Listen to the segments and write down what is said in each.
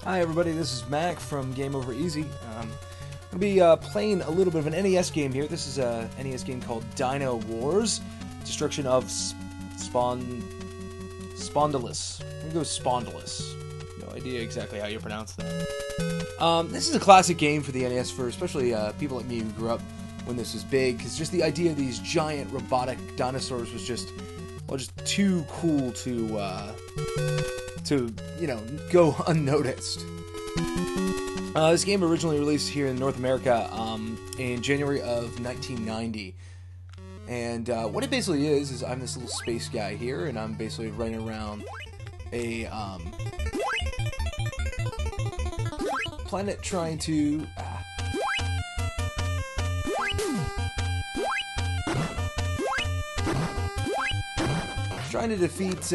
Hi everybody, this is Mac from Game Over Easy. I'll be playing a little bit of an NES game here. This is a NES game called DYNOWARS, Destruction of Spondylus. I'm gonna go Spondylus. No idea exactly how you pronounce that. This is a classic game for the NES for especially people like me who grew up when this was big, because just the idea of these giant robotic dinosaurs was just too cool to go unnoticed. This game originally released here in North America in January of 1990, and what it basically is I'm this little space guy here, and I'm basically running around a planet trying to defeat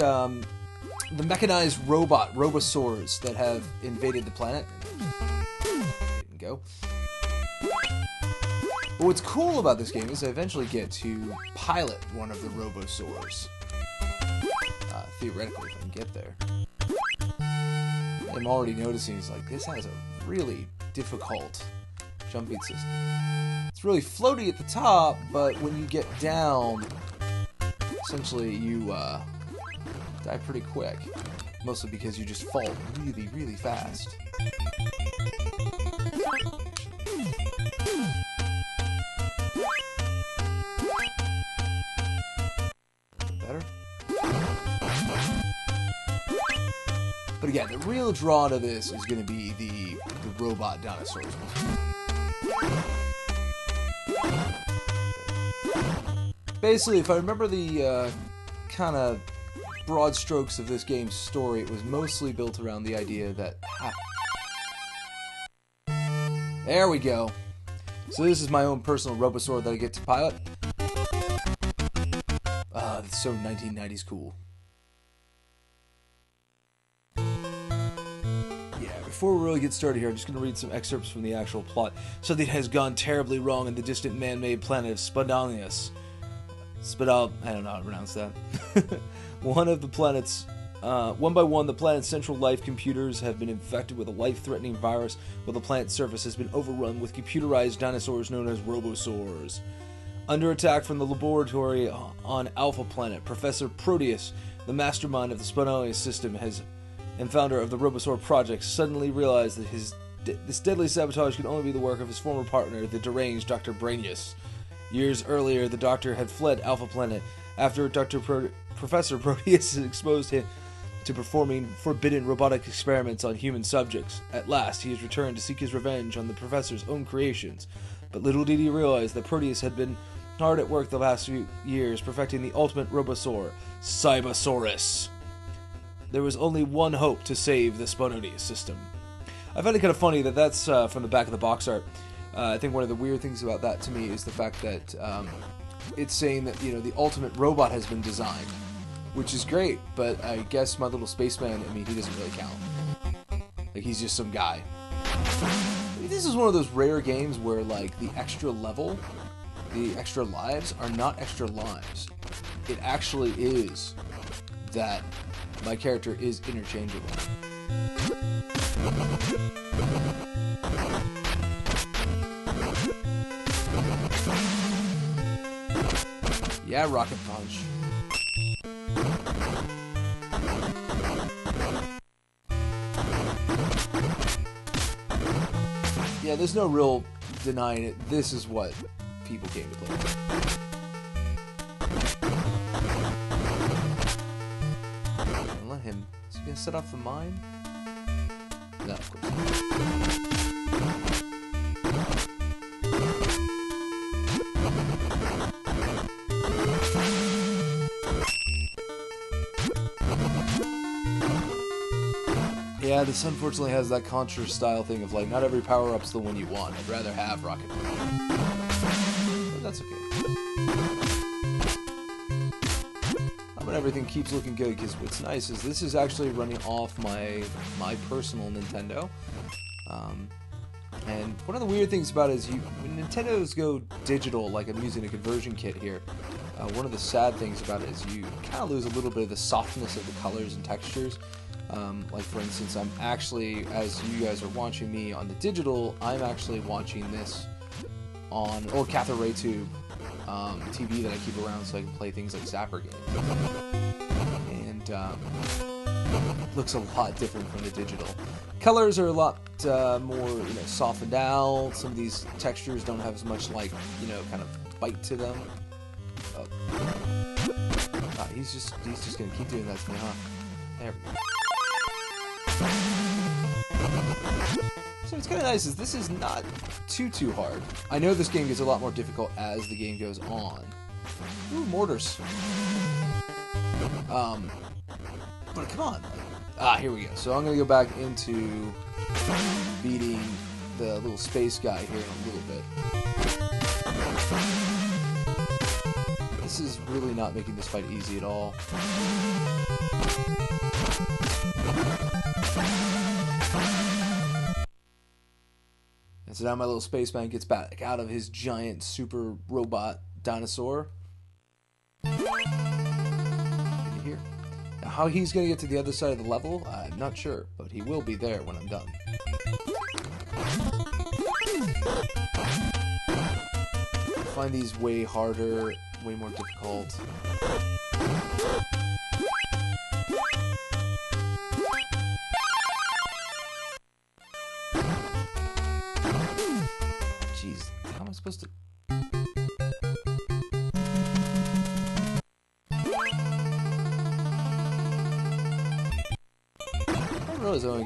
the mechanized robosaurs that have invaded the planet. Didn't go. But what's cool about this game is I eventually get to pilot one of the robosaurs. Theoretically, if I can get there. I'm already noticing this has a really difficult jumping system. It's really floaty at the top, but when you get down, essentially you die pretty quick, mostly because you just fall really, really fast. Better? But again, the real draw to this is going to be the robot dinosaurs. Basically, if I remember the kind of broad strokes of this game's story, it was mostly built around the idea that... There we go. So this is my own personal robosaur that I get to pilot. That's so 1990s cool. Before we really get started here, I'm just going to read some excerpts from the actual plot. Something has gone terribly wrong in the distant man-made planet of Spondylus. I don't know how to pronounce that. One by one, the planet's central life computers have been infected with a life-threatening virus, while the planet's surface has been overrun with computerized dinosaurs known as robosaurs. Under attack from the laboratory on Alpha Planet, Professor Proteus, the mastermind of the Spondylus system and founder of the Robosaur Project, suddenly realized that this deadly sabotage could only be the work of his former partner, the deranged Dr. Brainius. Years earlier, the Doctor had fled Alpha Planet after Professor Proteus had exposed him to performing forbidden robotic experiments on human subjects. At last, he has returned to seek his revenge on the Professor's own creations. But little did he realize that Proteus had been hard at work the last few years perfecting the ultimate robosaur, Cybosaurus. There was only one hope to save the Spondylus system. I find it kind of funny that that's from the back of the box art. I think one of the weird things about that to me is the fact that it's saying that, the ultimate robot has been designed, which is great, but I guess my little spaceman, he doesn't really count. He's just some guy. This is one of those rare games where, the extra level, the extra lives are not extra lives. It actually is that my character is interchangeable. Yeah, Rocket Punch. Yeah, there's no real denying it. This is what people came to play. Let him. Is he gonna set off the mine? No, of course not. Yeah, this unfortunately has that Contra style thing of not every power-up's the one you want. I'd rather have Rocket Punch. But that's okay. But everything keeps looking good, because what's nice is this is actually running off my personal Nintendo. And one of the weird things about it is when Nintendo's go digital, like I'm using a conversion kit here, one of the sad things about it is you kind of lose a little bit of the softness of the colors and textures. Like for instance, I'm actually, as you guys are watching me on the digital, I'm actually watching this on old cathode ray tube TV that I keep around so I can play things like Zapper games. And it looks a lot different from the digital. Colors are a lot more, softened out. Some of these textures don't have as much, like, kind of bite to them. He's just gonna keep doing that to me, huh? There we go. So what's kind of nice is this is not too hard. I know this game gets a lot more difficult as the game goes on. Ooh, mortars. But come on. Here we go. So I'm gonna go back into beating the little space guy here in a little bit. This is really not making this fight easy at all. And so now my little spaceman gets back out of his giant super robot dinosaur. In here. Now how he's going to get to the other side of the level, I'm not sure, but he will be there when I'm done. I find these way harder, way more difficult. Jeez, how am I supposed to... I realize I only